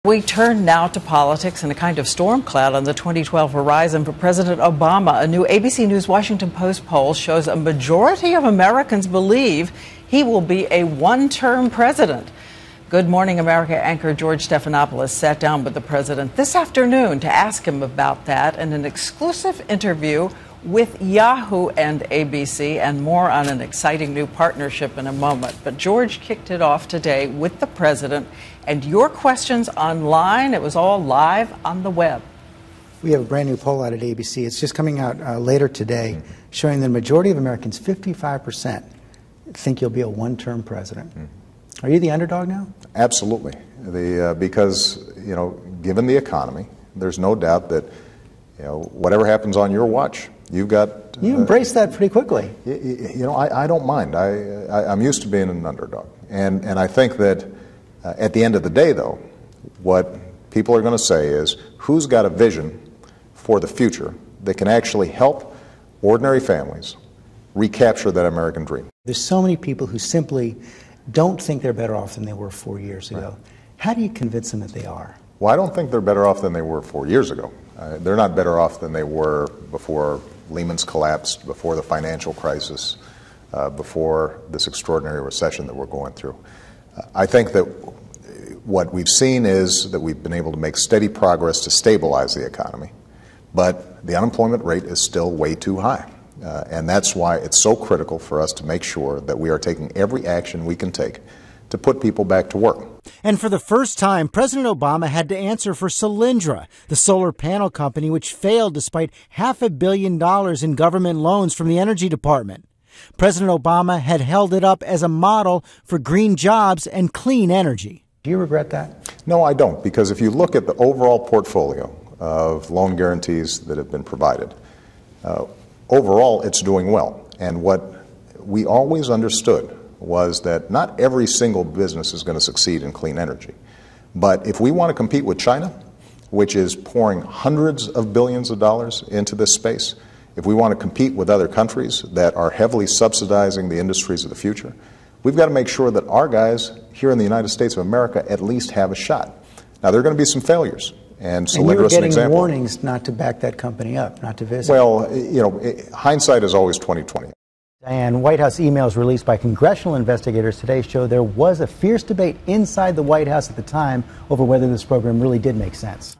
We turn now to politics and a kind of storm cloud on the 2012 horizon for President Obama. A new ABC News Washington Post poll shows a majority of Americans believe he will be a one-term president. Good Morning America anchor George Stephanopoulos sat down with the president this afternoon to ask him about that in an exclusive interview with Yahoo and ABC, and more on an exciting new partnership in a moment. But George kicked it off today with the president and your questions online. It was all live on the web. We have a brand new poll out at ABC. It's just coming out later today, showing the majority of Americans, 55%, think you'll be a one-term president. Are you the underdog now? Absolutely. Because, given the economy, there's no doubt that, whatever happens on your watch, you've got... You embrace that pretty quickly. I don't mind. I'm used to being an underdog. And I think that at the end of the day, though, what people are going to say is, who's got a vision for the future that can actually help ordinary families recapture that American dream? There's so many people who simply don't think they're better off than they were 4 years ago. Right. How do you convince them that they are? Well, I don't think they're better off than they were 4 years ago. They're not better off than they were before Lehman's collapsed, before the financial crisis, before this extraordinary recession that we're going through. I think that what we've seen is that we've been able to make steady progress to stabilize the economy, but the unemployment rate is still way too high. And that's why it's so critical for us to make sure that we are taking every action we can take to put people back to work. And for the first time, President Obama had to answer for Solyndra, the solar panel company which failed despite $500 million in government loans from the Energy Department. President Obama had held it up as a model for green jobs and clean energy. Do you regret that? No, I don't, because if you look at the overall portfolio of loan guarantees that have been provided, overall it's doing well. And what we always understood was that not every single business is going to succeed in clean energy. But if we want to compete with China, which is pouring hundreds of billions of dollars into this space, if we want to compete with other countries that are heavily subsidizing the industries of the future, we've got to make sure that our guys here in the United States of America at least have a shot. Now, there are going to be some failures, and Solyndra is an example. And you were getting warnings not to back that company up, not to visit. Well, hindsight is always 20/20. And White House emails released by congressional investigators today show there was a fierce debate inside the White House at the time over whether this program really did make sense.